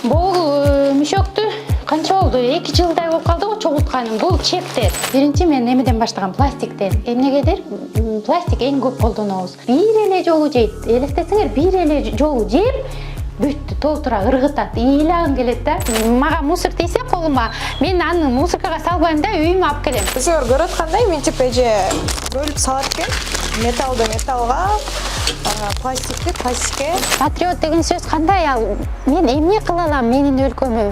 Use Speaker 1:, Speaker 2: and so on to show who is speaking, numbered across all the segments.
Speaker 1: Бул мүшөктү канча болду? 2 жылдай болуп калды го чогултканым. Бул чектер. Биринчи мен эмеден баштагам, пластиктен. Эмнегедир? Пластик эң көп колдонобуз. Бир эле жолу жейт. Элестетсеңер, бир эле жолу жеп, бүттү, толтура ыргытат, ыйлагың келет да. Мага мусор тийсе колума, мен аны мусоркага салбайм да, үйүмө алып келем.
Speaker 2: Силер көрүп аткандай мынтип эже бөлүп салат экен. Металлды металлга, пластикти пластикке.
Speaker 1: Патриот деген сөз кандай? Ал мен эмне кыла алам менин өлкөмө?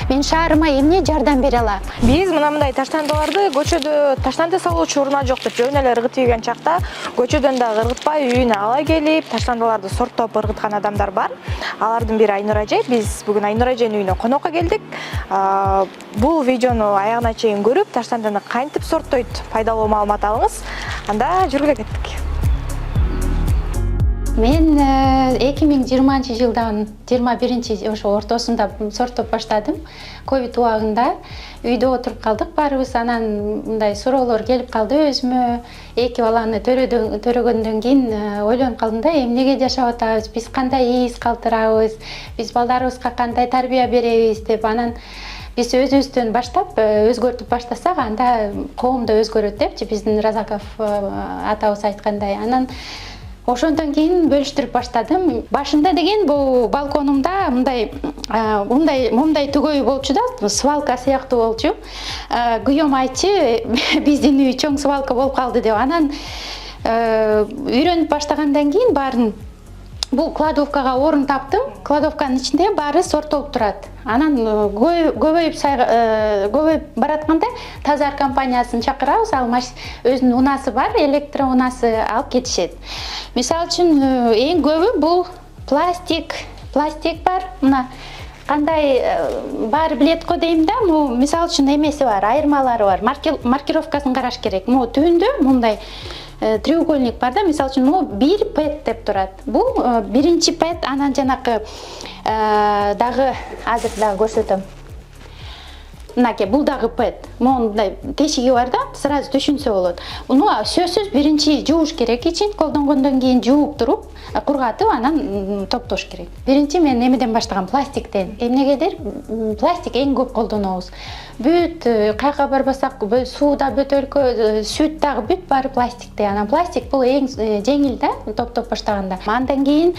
Speaker 1: Мен шаарыма эмне жардам бере алам?
Speaker 2: Биз мындай таштандыларды көчөдө таштанды салуучу урна жок деп жөн эле ыргытып ийген чакта көчөдөн дагы ыргытпай үйүнө ала келип таштандыларды сорттоп ыргыткан адамдар бар. Алардын бири Айнур эже. Биз бүгүн Айнур эженин үйүнө конокко келдик. Бул видеону аягына чейин көрүп, таштандыны кантип сорттойт пайдалуу маалымат алыңыз. Анда жүргүлө кеттик.
Speaker 1: Мен 2020 жылдан 21 ошо ортосунда сорттоп баштадым. Ковид убагында үйдө отуруп калдык баарыбыз, анан мындай суроолор келип калды өзүмө. 2 баланы төрөгөндөн кийин ойлонуп калдым да, эмнеге жашап атабыз, биз кандай из калтырабыз, биз балдарыбызга кандай тарбия беребиз деп. Анан биз өзүбүздөн баштап өзгөртүп баштасак, анда коом да өзгөрөт депчи, биздин Разаков атабыз айткандай. Анан ошондон кийин бөлүштүрүп баштадым. Башында деген бул балконумда мындай түгөй болчу да, свалка сыяктуу болчу. Күйөөм айтчы, биздин үй чоң свалка болуп калды деп. Анан үйрөнүп баштагандан кийин баарын бул кладовкага орун таптым. Кладовканын ичинде баары сорттолуп турат. Анан көбөйүп баратканда Тазар компаниясын чакырабыз. Ал өзүнүн унасы бар, электро унасы алып кетишет. Мисалы үчүн эң көбү бул пластик бар. Мына кандай баары билет го дейм да. Мисалы үчүн эмеси бар, айырмалары бар. Маркировкасын караш керек. Түбүндө мындай треугольник бар да, мисалы үчүн 1 пэт деп турат. Бул биринчи пэт, анан жанакы дагы азыр дагы көрсөтөм. Мынаке, бул дагы пэт. Мындай тешиги бар да, сразу түшүнсө болот. Уну сөзсүз биринчи жууш керек, ичин колдонгондон кийин жууп туруп, кургатып, анан топтош керек. Биринчи мен эмеден баштагам, пластиктен. Эмнегедир? Пластик эң көп колдонобуз. Бүт кайка барбасак, сууда бөтөлкө, сүт дагы бүт баары пластикте. Анан пластик бул эң жеңил да, топтоп баштаганда. Андан кийин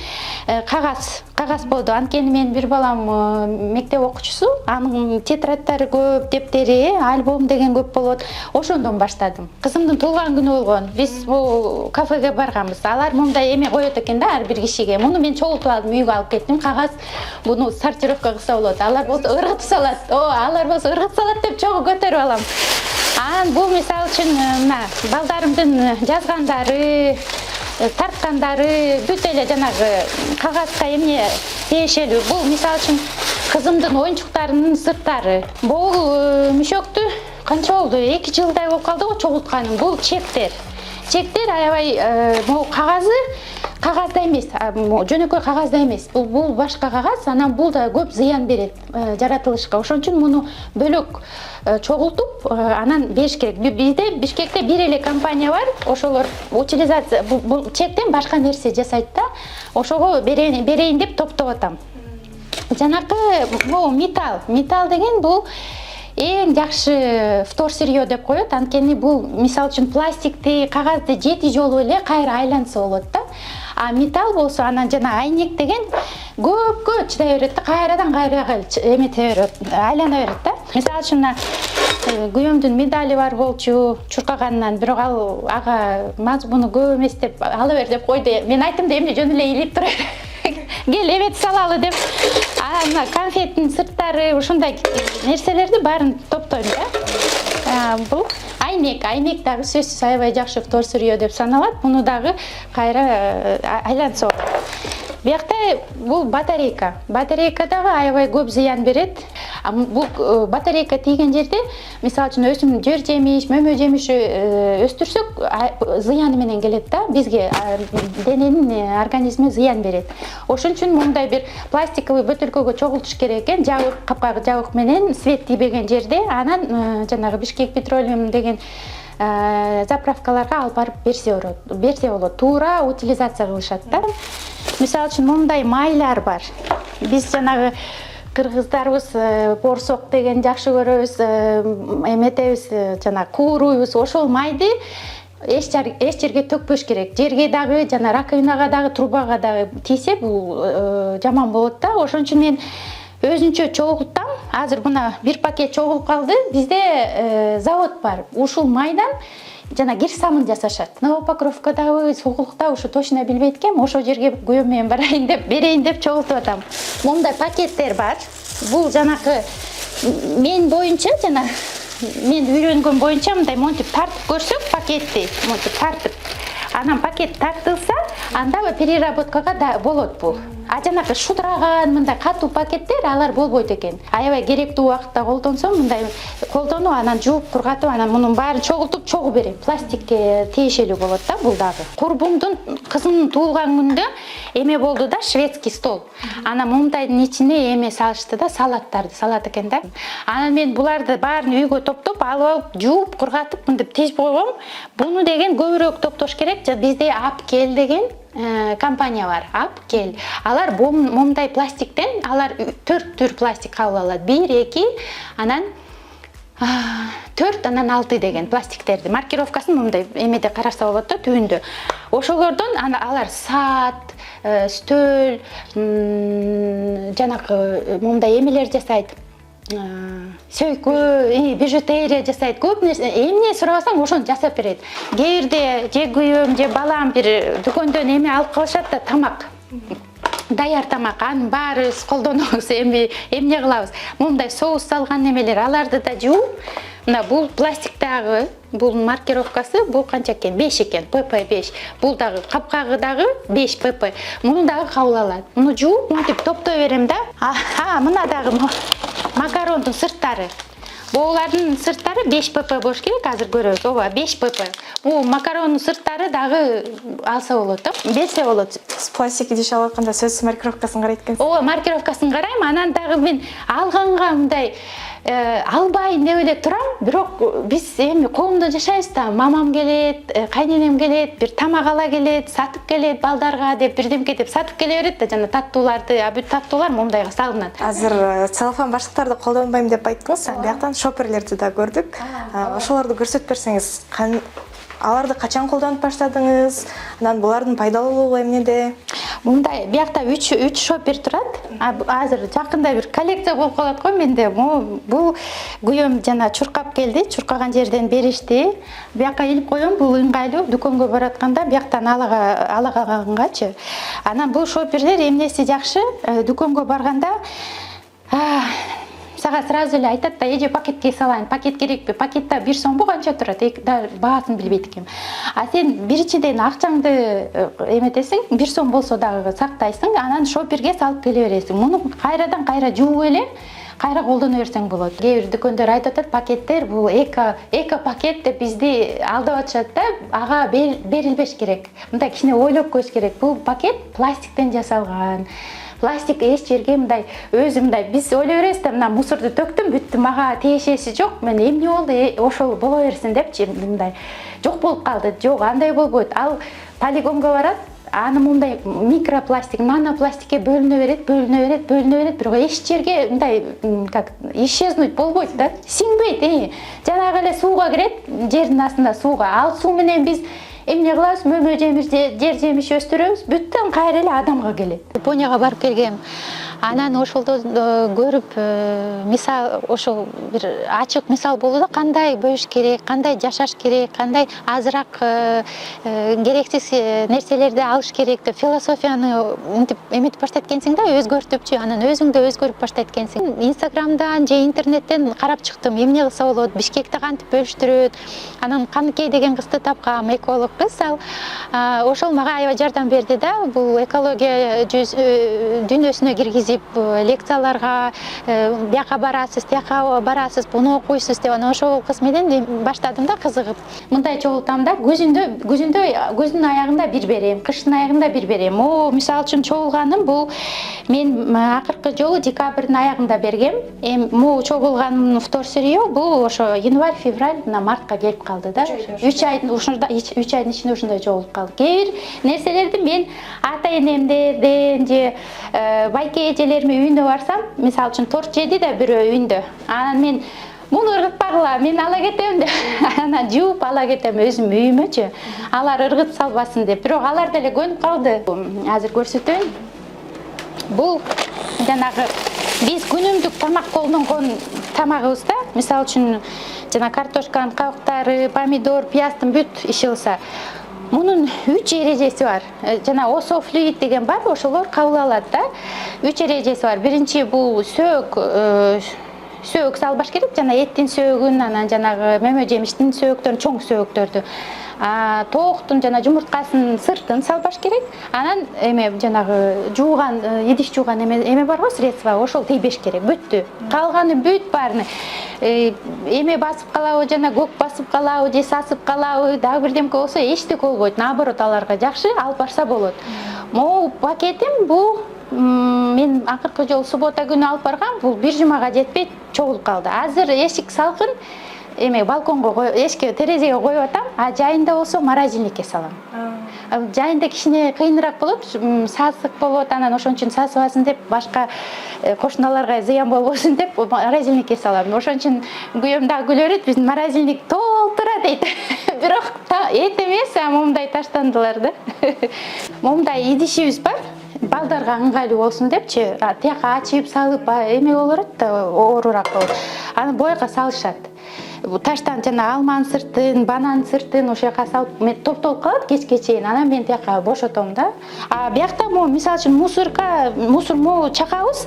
Speaker 1: кагаз болду. Анткени менин бир балам мектеп окуучусу, анын тетрадтары көп, дептери, альбом деген көп болот. Ошондон баштадым. Кызымдын туулган күнү болгон. Биз бул кафеге барганбыз. Алар мындай эме коет экен да, ар бир кишиге. Муну мен чогултуп алдым, үйгө алып кеттим. Кагаз буну сортировка кылса болот. Алар болсо ыргытып салат. Алар болсо ыргытып салат деп чогуу көтөрүп алам. Анан бул мисалы үчүн мына балдарымдын жазгандары, тарткандары, бүт эле жанагы кагазга эмне тиешелүү. Бул мисалы үчүн кызымдын оюнчуктарынын сырттары. Бул мүшөктү канча болду? 2 жылдай болуп калды го чогултканым. Бул чектер. Чектер аябай могу кагазда эмес, жөнөкөй кагазда эмес. Бул башка кагаз, анан бул да көп зыян берет жаратылышка. Ошон үчүн муну бөлөк чогултуп, анан бериш керек. Бизде Бишкекте бир эле компания бар. Ошолор утилизация бул чектен башка нерсе жасайт да. Ошого берейин деп топтоп атам. Жанакы металл деген бул эң жакшы втор сырье деп коет. Анткени бул мисалы үчүн пластикти, кагазды 7 жолу эле кайра айланса болот да. А металл болсо анан жана айнек деген көпкө чыдай берет да, кайрадан эмете берет, айлана берет да. Мисалы үчүн күйөөмдүн медали бар болчу чуркаганынан, бирок ага мазмуну көп эмес деп ала бер деп койду. Мен айттым да, эмне жөн эле илип тура кел эметип салалы деп. Анан конфеттин сырттары, ушундай нерселерди баарын топтойм да. Бул айнек дагы сөзсүз аябай жакшы втор сырье деп саналат. Муну дагы кайра айланса болот. Биякта бул батарейка. Батарейка дагы аябай көп зыян берет. Бул батарейка тийген жерде, мисалы үчүн өсүм жер жемиш, мөмө жемиш өстүрсөк, зыяны менен келет да, бизге дененин организме зыян берет. Ошон үчүн мындай бир пластиковый бөтөлкөгө чогултуш керек экен, капкагы жабык менен свет тийбеген жерде. Анан жанагы Бишкек Petroleum деген заправкаларга алып барып берсе болот. Туура утилизация кылышат да. Мисалы үчүн мындай майлар бар. Биз жанагы кыргыздарыбыз борсок деген жакшы көрөбүз, эметебиз, жана кууруйбуз. Ошол майды эч жерге төкпөш керек. Жерге дагы, жана раковинага дагы, трубага дагы тийсе бул жаман болот да. Ошон үчүн мен өзүнчө чогултам. Азыр мына бир пакет чогулуп калды. Бизде завод бар. Ушул майдан жана кир самын жасашат. Новопокровкадагы, Сокулуктагы ушу точно билбейт экенмин. Ошол жерге күйөөм менен барайын деп, берейин деп чогултуп атам. Мондай пакеттер бар. Бул жанакы мен боюнча жана мен үйрөнгөн боюнча мындай монтип тартып көрсөк пакетти, монтип тартып. Анан пакет тартылса, анда переработкага да болот бул. А жанакы шудураган мындай катуу пакеттер алар болбойт экен. Аябай керектүү убакытта колдонсо мындай колдонуп, анан жууп, кургатып, анан мунун баарын чогултуп чогуу берем. Пластикке тиешелүү болот да бул дагы. Курбумдун кызынын туулган күнүндө эме болду да, шведский стол. Анан мундайдын ичине эме салышты да, салаттарды салат экен да. Анан мен буларды баарын үйгө топтоп, алып, жууп, кургатып, мынтип тизип койгом. Буну деген көбүрөөк топтош керек. Бизде Апкел деген компания бар. Апкел. Алар момдай пластиктен, алар 4 түр пластик кабыл алат. 1, 2, анан 4, анан 6 деген пластиктерди. Маркировкасын момдай эмеде карашса болот да, түбүндө. Ошолордон алар саат, стөл, жанакы момдай эмелер жасайт. Сөйкө, бижутерия жасайт. Көп нерсе, эмне сурабасаң ошону жасап берет. Кээде же күйөөм, же балам бир дүкөндөн эме алып калышат да, тамак. Даяр тамак, анын баары колдонобуз, эмне кылабыз. Мондай соус салган эмелер, аларды да жууп, мына бул пластиктагы, бул маркировкасы, бул канча экен? 5 экен, pp5. Бул дагы капкагы дагы 5 pp. Муну дагы кабыл алат. Муну жууп, монтип топтой берем да. Мына дагы макарондун сырттары. Булардын сырттары 5 pp болуш керек, азыр көрөбүз. Ооба, 5 pp. Бул макарондун сырттары дагы алса болот да, берсе болот.
Speaker 2: Пластик идиш алып атканда сөзсүз маркировкасын карайт экенсиз.
Speaker 1: Ооба, маркировкасын карайм, анан дагы мен алганга мындай албайын деп эле турам, бирок биз эми коомдо жашайбыз да, мамам келет, кайненем келет, бир тамак ала келет, сатып келет балдарга деп, бирдемке деп сатып келе берет да, жана таттууларды, бүт таттуулар мондайга салынат.
Speaker 2: Азыр целлофан баштыктарды колдонбойм деп айттыңыз, бияктан шоперлерди да көрдүк. Ошолорду көрсөтүп берсеңиз, аларды качан колдонуп баштадыңыз? Анан булардын пайдалуулугу эмнеде?
Speaker 1: Мындай биякта 3 шопер турат. Азыр жакында бир коллекция болуп калат го менде. Бул күйөөм жана чуркап келди, чуркаган жерден беришти. Биякка илип коем, бул ыңгайлуу, дүкөнгө баратканда бияктан ала калгангачы. Анан бул шоперлер эмнеси жакшы? Дүкөнгө барганда сага сразу эле айтат да, эже пакетке салайын, пакет керекпи? Пакетте 1 сомбу канча турат? Баасын билбейт экенмин. А сен биринчиден акчаңды эметесиң, 1 сом болсо дагы сактайсың, анан шоперге салып келе бересиң. Муну кайрадан кайра жууп эле кайра колдоно берсең болот. Кээ бир дүкөндөр айтып атат, пакеттер бул эко пакет деп бизди алдап атышат да, ага берилбеш керек. Мындай кичине ойлоп көрүш керек. Бул пакет пластиктен жасалган. Пластик эч жерге мындай өзү мындай биз ойлой беребиз да, мына мусорду төктүм, бүттү, мага тиешеси жок, мен эмне болду, ошол боло берсин депчи, мындай жок болуп калды. Жок, андай болбойт. Ал полигонго барат, аны мындай микропластик, нанопластикке бөлүнө берет, бирок эч жерге мындай как исчезнуть болбойт да, сиңбейт. Жанагы эле сууга кирет, жердин астында сууга. Ал суу менен биз эмне кылабыз? Мөмө жемиш, жер жемиш өстүрөбүз, бүттөн кайра эле адамга келет. Японияга барып келгем. Анан ошолдо көрүп, мисал ошол бир ачык мисал болду да, кандай бөлүш керек, кандай жашаш керек, кандай азыраак керексиз нерселерди алыш керек деп философияны мынтип эметип баштайт экенсиң да, өзгөртүпчү, анан өзүң да өзгөрүп баштайт экенсиң. Инстаграмдан же интернеттен карап чыктым, эмне кылса болот, Бишкекте кантип бөлүштүрөт. Анан Каныкей деген кызды тапкам, эколог кыз. Ал ошол мага аябай жардам берди да, бул экология дүйнөсүнө киргизип, лекцияларга бияка барасыз, тияка барасыз, буну окуйсуз деп, анан ошол кыз менен баштадым да, кызыгып. Мындай чогултам да, көзүнүн аягында бир берем, кыштын аягында бир берем. Мисалы үчүн чогулганым бул мен акыркы жолу декабрдын аягында бергем. Могу чогулганымдын вторсырье бул ошо январь, февраль, мартка келип калды да. 3 айдын ичинде ушундай чогулуп калды. Кээ бир нерселерди мен ата энемдерден же байке эжелериме үйүнө барсам, мисалы үчүн торт жеди да бирөө үйүндө. Анан мен муну ыргытпагыла, мен ала кетем деп, анан жууп ала кетем өзүм үйүмөчү. Алар ыргыт салбасын деп. Бирок алар деле көнүп калды. Азыр көрсөтөйүн. Бул жанагы биз күнүмдүк тамак колдонгон тамагыбыз да. Мисалы үчүн жана картошканын кабыктары, помидор, пияздын бүт иши кылса. Мунун 3 эрежеси бар. Жана ософлюид деген бар, ошолор кабыл алат да. 3 эрежеси бар. Биринчи бул сөөгү салбаш керек, жана эттин сөөгүн, анан жанагы мөмө жемиштин сөөгүтөрүн, чоң сөөгүттөрдү. Тооктун жана жумурткасынын сыртын салбаш керек. Анан эме жанагы жууган, идиш жууган эме барго, средство, ошол тийбеш керек. Бүттү. Калганы бүт баарын эме басып калабы, жана көк басып калабы, же сасып калабы, дагы бирдемке болсо эчтеке болбойт. Наоборот, аларга жакшы алып барса болот. Могу пакетим бул мен акыркы жолу суббота күнү алып баргам, бул бир жумага жетпей чогулуп калды. Азыр эшик салкын, эме балконго эшикке терезеге коюп атам, жайында болсо морозильникке салам. Жайында кичине кыйыныраак болот, сасык болот, анан ошон үчүн сасыбасын деп, башка кошуналарга зыян болбосун деп морозильникке салам. Ошон үчүн күйөөм дагы күлө берет, биздин морозильник толтура дейт. Бирок эт эмес, момундай таштандылар да. Момундай идишибиз бар. Балдарга ыңгайлуу болсун депчи, тияка ачып салып эме боло берет да, оорураак болот. Аны бойго салышат. Таштан жана алманын сыртын, бананын сыртын ошол жака салып, топтолуп калат кечке чейин. Анан мен тияка бошотом да. Биякта мисалы үчүн мусор могу чакабыз.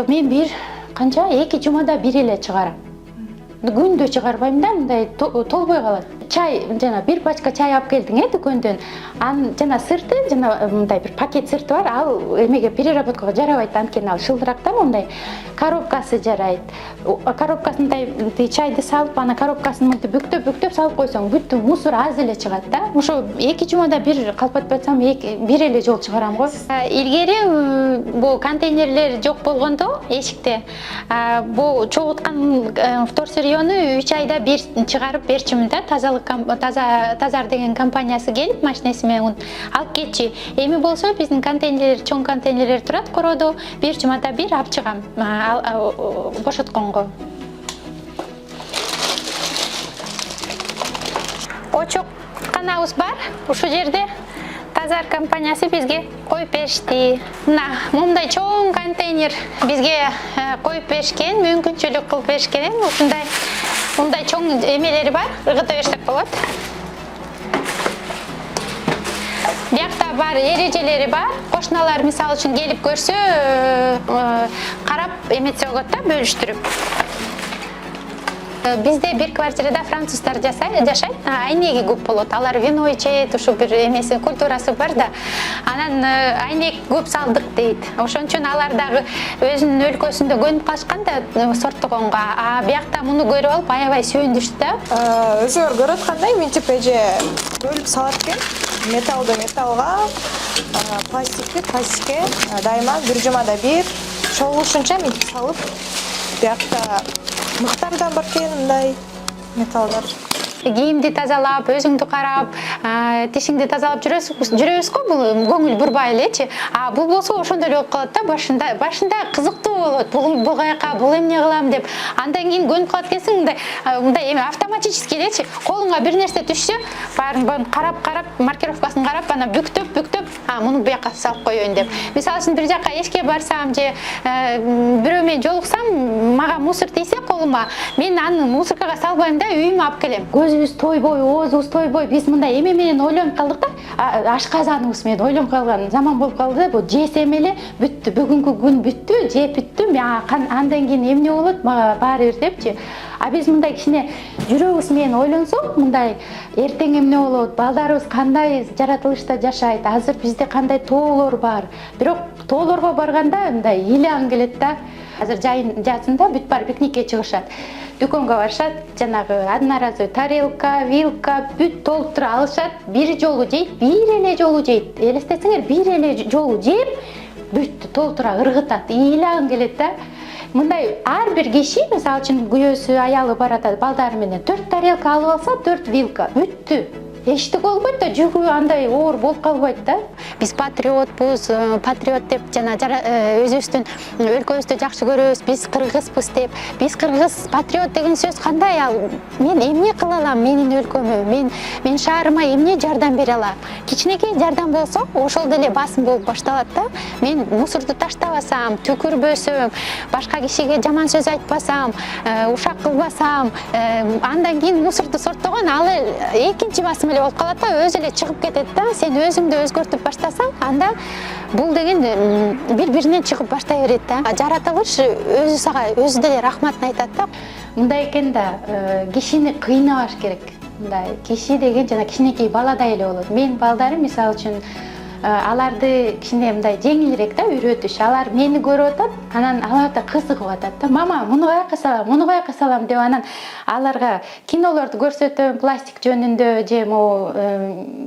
Speaker 1: Мен бир канча 2 жумада бир эле чыгарам. Күндө чыгарбайм да, мындай толбой калат. Чай, жана бир пачка чай алып келдиң дүкөндөн. Анын жана сырты, жана мындай бир пакет сырты бар. Ал эмеге переработкага жарабайт, анткени ал шылдырак да, мындай. Коробкасы жарайт. Коробкасындай чайды салып, ана коробкасын мынтип бүктөп салып койсоң, бүттү мусор аз эле чыгат да. Ошо 2 жумада бир калпатпай атсам, бир эле жолу чыгарам го. Илгери бу контейнерлер жок болгондо эшикте, бу чогулткан вторсырьёну 3 айда бир чыгарып берчүмүн да. Тазар деген компаниясы келип машинеси менен алып кетчи. Эми болсо биздин контейнерлер, чоң контейнерлер турат короодо, бир жумада бир алып чыгам бошотконго. Очок канабыз бар, ушул жерде Тазар компаниясы бизге коюп беришти. Мына момундай чоң контейнер бизге коюп беришкен, мүмкүнчүлүк кылып беришкен. Мындай чоң эмелери бар, ыргыта берсек болот. Биякта бар эрежелери бар. Кошуналар мисалы үчүн келип көрсө, карап эметсе болот да, бөлүштүрүп. Бизде бир квартирада француздар жашайт, айнеги көп болот. Алар вино ичет, ушу бир эмеси, культурасы бар да. Анан айнек көп салдык дейт. Ошон үчүн алар дагы өзүнүн өлкөсүндө көнүп калышкан да сорттогонго. Биякта муну көрүп алып аябай сүйүндүшү да.
Speaker 2: Өзүңөр көрүп аткандай мынтип эже бөлүп салат экен. Металлды металлга, пластикти пластикке дайыма бир жумада бир чогулушунча мынтип салып, биякта мыктардан бар экен мындай металлдар. Кийимди тазалап, өзүңдү карап, тишиңди тазалап жүрөбүз го, бул көңүл бурбай элечи. Бул болсо ошондой эле болуп калат да, башында кызыктуу болот. Бул каяка, бул эмне кылам деп. Андан кийин көнүп калат экенсиң, мындай эме автоматически элечи. Колуңа бир нерсе түшсө, баарын карап, маркировкасын карап, анан бүктөп, муну буяка салып коеюн деп. Мисалы үчүн бир жака эшикке барсам же бирөө менен жолуксам, мага мусор тийсе колума, мен аны мусоркага салбайм да, үйүмө алып келем. Көзүбүз тойбой, оозубуз тойбой, биз мындай эме менен ойлонуп калдык да, ашказаныбыз менен ойлонуп калган заман болуп калды. Бул жесем эле бүттү, бүгүнкү күн бүттү, жеп бүттүм, андан кийин эмне болот, мага баары бир депчи. Биз мындай кичине жүрөгүбүз менен ойлонсок, мындай эртең эмне болот, балдарыбыз кандай жаратылышта жашайт, азыр бизде кандай тоолор бар. Бирок тоолорго барганда мындай ыйлаң келет да. Азыр жазында бүт баары пикникке чыгышат. Дүкөнгө барышат, жанагы одноразовый тарелка, вилка бүт толтура алышат, бир жолу жейт, бир эле жолу жейт. Элестетсеңер, бир эле жолу жеп, бүт толтура ыргытат, ыйлаң келет да. Мындай ар бир киши, мисалы үчүн күйөөсү, аялы баратат балдары менен 4 тарелка алып алса, 4 вилка бүттү.
Speaker 1: эчтик болбойт да, жүгү андай оор болуп калбайт да. Биз патриотпуз, патриот деп жана өзүбүздүн өлкөбүздү жакшы көрөбүз, биз кыргызбыз деп. Биз кыргыз патриот деген сөз кандай? Ал мен эмне кыла алам менин өлкөмө, мен шаарыма эмне жардам бере алам? Кичинекей жардам болсо, ошол деле басым болуп башталат да. Мен мусорду таштабасам, түкүрбөсөм, башка кишиге жаман сөз айтпасам, ушак кылбасам, андан кийин мусорду сорттогон ал экинчи басым эле болуп калат да, өзү эле чыгып кетет да. Сен өзүңдү өзгөртүп баштасаң, анда бул деген бири-биринен чыгып баштай берет да. Жаратылыш өзү сага өзү деле рахматын айтат да. Мындай экен да, кишини кыйнабаш керек. Мындай киши деген жана кичинекей баладай эле болот. Мен балдарым мисалы үчүн аларды кичине мындай жеңилирээк да үйрөтүш. Алар мени көрүп атат, анан алар да кызыгып атат да. Мама, муну каяка салам, муну каяка салам деп анан аларга кинолорду көрсөтөм, пластик жөнүндө же могу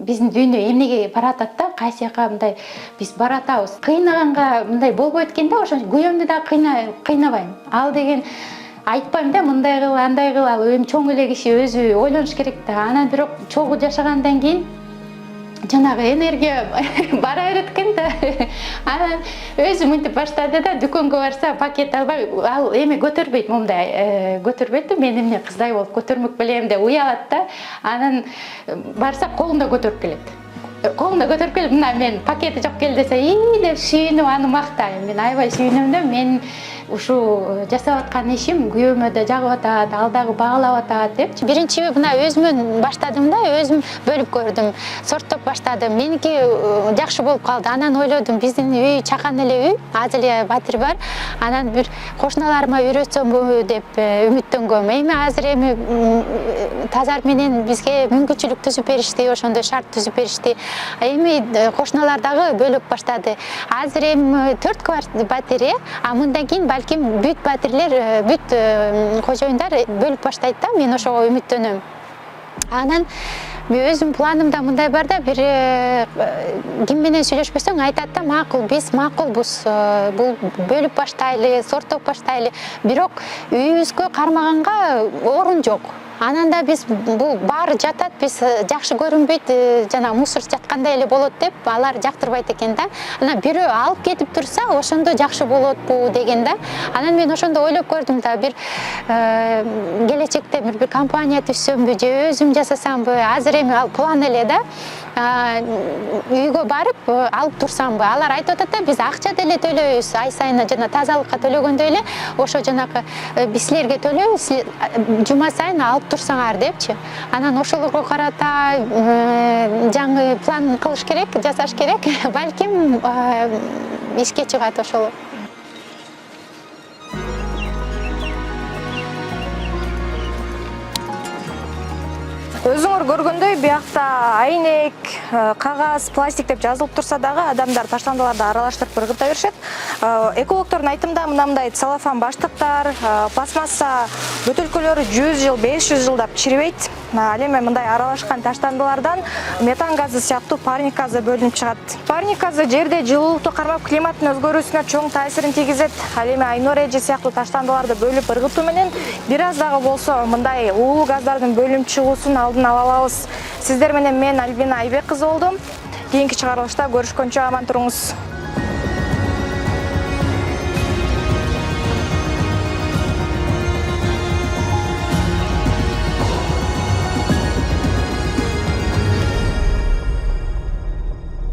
Speaker 1: биздин дүйнө эмнеге баратат да, кайсы жака мындай биз баратабыз. Кыйнаганга мындай болбойт экен да, ошо күйөөмдү да кыйнабайм. Ал деген айтпайм да, мындай кыл, андай кыл, ал эми чоң эле киши өзү ойлонуш керек да. Анан бирок чогуу жашагандан кийин жанагы энергия бара берет экен да. Анан өзү мынтип баштады да, дүкөнгө барса пакет албай, ал эме көтөрбөйт, момундай көтөрбөйт да, мен эмне кыздай болуп көтөрмөк белем деп уялат да. Анан барса колунда көтөрүп келет. Колунда көтөрүп келип, мына мен пакети жок кел десе, деп сүйүнүп аны мактайм. Мен аябай сүйүнөм да, мен ушул жасап аткан ишим күйөөмө да жагып атат, ал дагы баалап атат депчи. Биринчи мына өзүмөн баштадым да, өзүм бөлүп көрдүм, сорттоп баштадым. Меники жакшы болуп калды. Анан ойлодум, биздин үй чакан эле үй, аз эле батир бар. Анан бир кошуналарыма үйрөтсөмбү деп үмүттөнгөм. Эми азыр тазар менен бизге мүмкүнчүлүк түзүп беришти, ошондой шарт түзүп беришти. Эми кошуналар дагы бөлүп баштады. Азыр эми 4 батири, а мындан кийин балким бүт батирлер, бүт кожоюндар бөлүп баштайт да, мен ошого үмүттөнөм. Анан өзүм планымда мындай бар да, бир ким менен сүйлөшпөсөң айтат да, макул, биз макулбуз, бул бөлүп баштайлы, сорттоп баштайлы, бирок үйүбүзгө кармаганга орун жок. Анан да биз бул баары жатат, биз жакшы көрүнбөйт, жана мусор жаткандай эле болот деп алар жактырбайт экен да. Анан бирөө алып кетип турса, ошондо жакшы болотпу деген да. Анан мен ошондо ойлоп көрдүм да, бир келечекте бир компания түзсөмбү же өзүм жасасамбы, азыр эми ал план эле да. Үйгө барып алып турсамбы. Алар айтып атат да, биз акча деле төлөйбүз, ай сайын жана тазалыкка төлөгөндөй эле, ошо жанагы биз силерге төлөйбүз, жума сайын алып турсаңар депчи. Анан ошолорго карата жаңы план кылыш керек, жасаш керек. Балким ишке чыгат ошол.
Speaker 2: Өзүңөр көргөндөй, биякта айнек, кагаз, пластик деп жазылып турса дагы адамдар таштандыларды аралаштырып ыргыта беришет. Экологдордун айтымында мындай целлофан баштыктар, пластмасса бөтөлкөлөрү 100 жыл, 500 жылдап чирибейт. Ал эми мындай аралашкан таштандылардан метан газы сыяктуу парник газы бөлүнүп чыгат. Парник газы жерде жылуулукту кармап климаттын өзгөрүүсүнө чоң таасирин тийгизет. Ал эми айнор эже сыяктуу таштандыларды бөлүп ыргытуу менен бир аз дагы болсо мындай уулуу газдардын бөлүнүп чыгуусун алдын ала алабыз. Сиздер менен мен Альбина Айбек кызы болдум. Кийинки чыгарылышта көрүшкөнчө аман туруңуз.